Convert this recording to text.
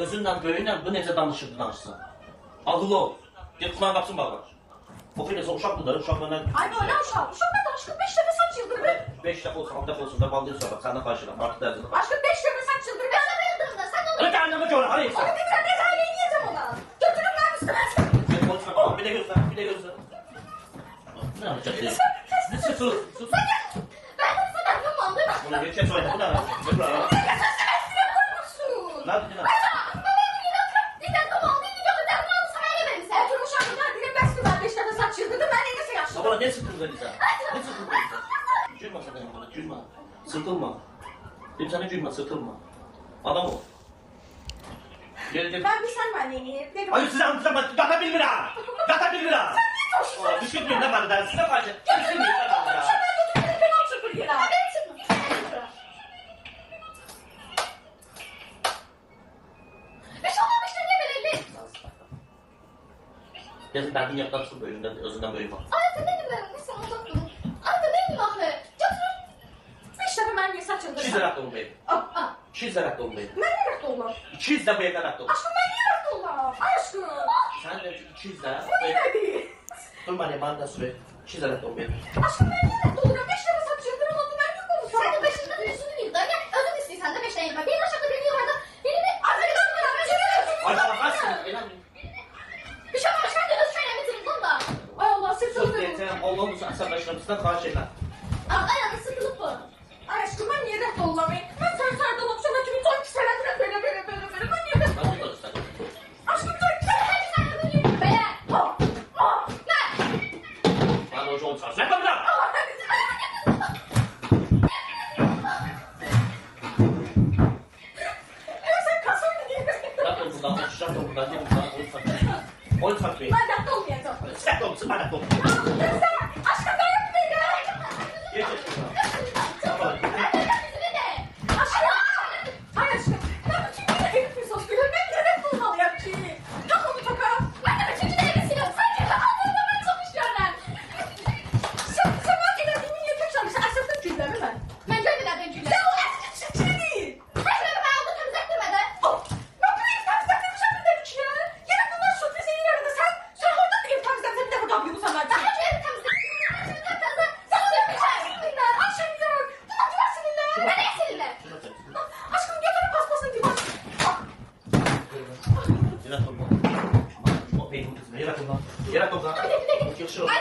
Özündən, böyüyünlə bu necə danışır, danışsın. Ağıllı ol. Gel kulağın qapsın bağlar. O filesi uşaq budur, uşaq bana... Ay böyle uşaq. Uşaq ben aşkım 5 dəfə saç yıldırır. 5 dəfə olsun, 6 dəfə olsun da bağlayır sonra. Senden karşılam, artık derdin. Aşkım 5 dəfə saç yıldırır. Ben sana yıldırım da sen onu... Öyle anneme göre, arayın sen. Onu tekrar detaylayı yiyeceğim ona. Götürün ben üstüme. Gel konuşma, bir de göster, bir de göster. Ne yapacak diye? Ne sus. Ben de sana yapamam değil mi? Bunu geçe söyle, bu ne yapacak? Ne bu ne? Ne yapacak? Sabah ne sıkıntı Liza? Ne sıkıntı Liza? Gülme sakın bana, gülme. Sıkılma. Dedim sana gülme, sıkılma. Adam ol. Gelecek. Ben bir sen anneni. Hayır size anlatacağım, gata 1 lira. Gata 1 lira. Düşünmeyin ne var der, size karşı. Düşünmeyin ne var ya. Yazın derdin yaklaşsın bölümden, özünden bölüm var. Ay dedim ben, neyse unuttum. Ay dedim ahı. Götürün. 5 dəfə mən niyə saçıldım? 200 lira dolu benim. 200 lira dolu benim. Mən niyə rəqd olmam? 200 lira benim dolu. Aşkım mən niyə rəqd olmam? Ay aşkım. Sen de 200 lira. Bu nədir? Dur bana bana da süre. 200 lira dolu benim. Aşkım mən niyə rəqd oluram? 5 dəfə saçıldım oldu, mən niyə konuşuram? Sen de başında yüzünü bil da. Yani özün isteysen de 5 tane yapar. Benim aşağıda birini yukarıda. Birini arkadan Ay bakarsın. bir şey olmamış. Ben de öz çöylemi tırıldım da. Ay Allah Sus sıkıldım. yeter. Allah'ın hesaplaşmamızdan karşı şeyler. Ayağını sıkılıp bu. Ay aşkım mən niyə rəqd olamayım? Mən sərsən dolapçana kimi 12 sənədirəm belə. Mən niyə rəqd Ben de göster. Aşkım 12 sənə. Her sen de böyle. Be. Ne? Ben de hoca olacağım. Sen de bırak. Sen kasım gidiyorsun. Bırak onu buradan. Açacağım da buradan. Gel buradan. Oyun satmayın. Oyun satmayın. Ben rəqd olmayacağım. Sen de olsun. Ben de olsun. Aşkım ben yapmayayım. Geç şuradan. Tamam. Ay aşkım, ben bütün gün evde bir sos gülüyorum. Ben niye rəqd olmalıyam ki? Tak onu taka. Ben de üçüncü de evresiliyorum. Sanki aldığımda ben çalışıyorum. Sen bak elediğimi niye tek çalışsın? Açsın güllerimi ben. Ben görmeden gülüyorum. Ya o eski çirkini değil. Her şeyi ben aldım temizlettirmeden. Ben bu ev temizlettirmişim bir dedik ya. Yine bunlar sürpriz iyi arada. Sen orada da ev temizlettirmişim bir defa kapıyı sana. Ben her şeyi temizlettirmeden. Sen öldürmüşsün. Akşam gidiyorum. Dur acaba seninle. Ben neye seninle? Aşkım götürün paspasını gibi. Yine topla. O benim kızım. Yine topla. Yine topla. Yakışır o. Ay